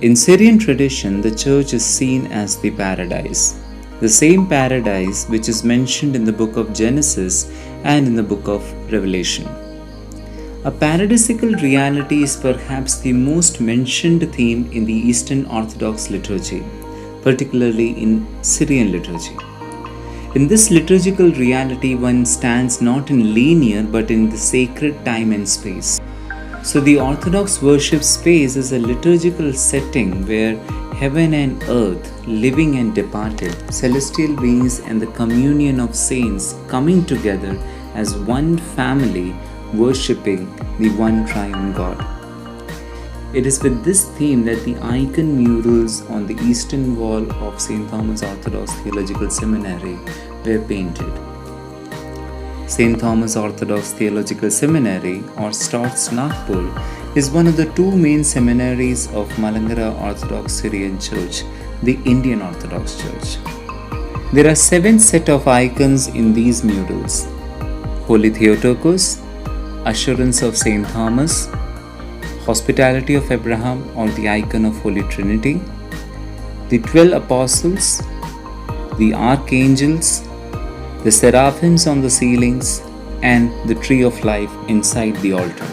In Syrian tradition, the church is seen as the paradise, the same paradise which is mentioned in the book of Genesis and in the book of Revelation. A paradisical reality is perhaps the most mentioned theme in the Eastern Orthodox liturgy, particularly in Syrian liturgy. In this liturgical reality, one stands not in linear but in the sacred time and space. So the Orthodox worship space is a liturgical setting where heaven and earth, living and departed, celestial beings and the communion of saints coming together as one family worshipping the one triune God. It is with this theme that the icon murals on the eastern wall of St. Thomas Orthodox Theological Seminary were painted. St. Thomas Orthodox Theological Seminary, or STOTS Nagpur, is one of the two main seminaries of Malankara Orthodox Syrian Church, the Indian Orthodox Church. There are 7 sets of icons in these murals: Holy Theotokos, Assurance of St. Thomas, Hospitality of Abraham, or the icon of Holy Trinity, the 12 Apostles, the Archangels, the Seraphims on the ceilings, and the Tree of Life inside the altar.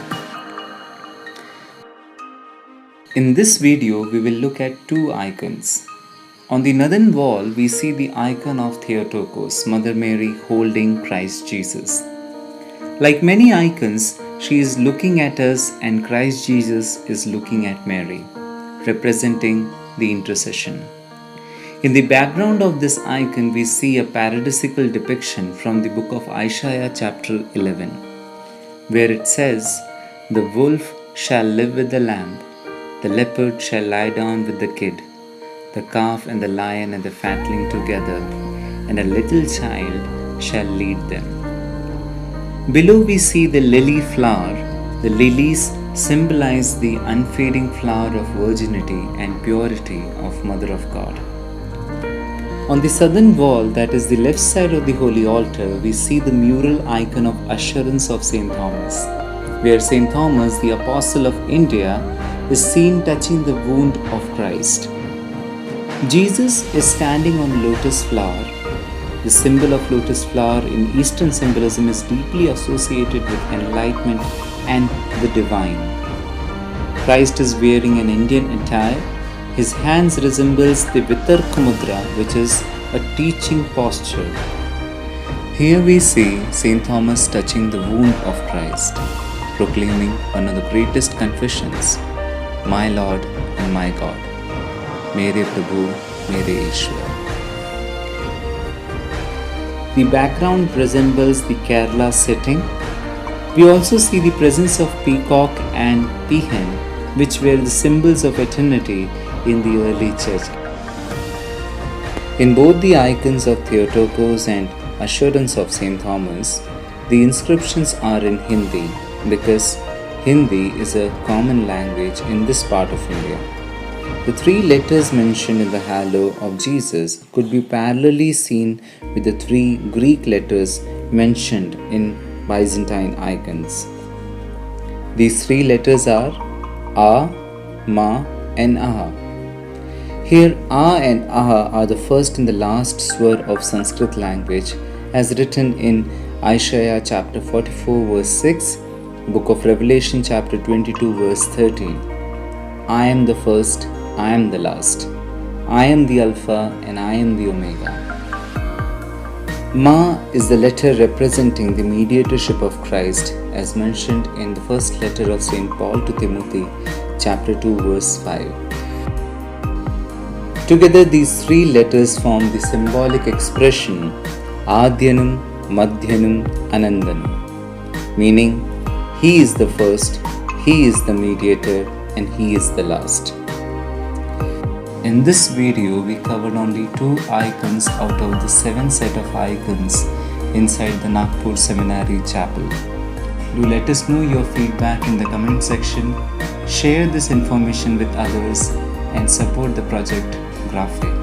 In this video, we will look at 2 icons. On the northern wall, we see the icon of Theotokos, Mother Mary holding Christ Jesus. Like many icons, she is looking at us and Christ Jesus is looking at Mary, representing the intercession. In the background of this icon, we see a paradisical depiction from the book of Isaiah chapter 11, where it says, "The wolf shall live with the lamb, the leopard shall lie down with the kid, the calf and the lion and the fatling together, and a little child shall lead them." Below we see the lily flower. The lilies symbolize the unfading flower of virginity and purity of Mother of God. On the southern wall, that is the left side of the holy altar, we see the mural icon of Assurance of St. Thomas, where St. Thomas, the Apostle of India, is seen touching the wound of Christ. Jesus is standing on lotus flower. The symbol of lotus flower in Eastern symbolism is deeply associated with enlightenment and the divine. Christ is wearing an Indian attire. His hands resembles the Vitarka Mudra, which is a teaching posture. Here we see St. Thomas touching the wound of Christ, proclaiming one of the greatest confessions, "My Lord and my God, Mere Prabhu, Mere Ishwar." The background resembles the Kerala setting. We also see the presence of peacock and peahen, which were the symbols of eternity in the early church. In both the icons of Theotokos and Assurance of St. Thomas, the inscriptions are in Hindi because Hindi is a common language in this part of India. The 3 letters mentioned in the halo of Jesus could be parallelly seen with the 3 Greek letters mentioned in Byzantine icons. These 3 letters are A, Ma, and Aha. Here, A and Aha are the first and the last swar of Sanskrit language, as written in Isaiah chapter 44 verse 6, Book of Revelation chapter 22 verse 13. I am the first, I am the last. I am the Alpha and I am the Omega. Ma is the letter representing the mediatorship of Christ, as mentioned in the first letter of St. Paul to Timothy, chapter 2, verse 5. Together, these 3 letters form the symbolic expression Adyanam, Madhyanam, Anandanam, meaning He is the first, He is the mediator, and He is the last. In this video, we covered only 2 icons out of the 7 set of icons inside the Nagpur Seminary Chapel. Do let us know your feedback in the comment section, share this information with others, and support the project Graphic.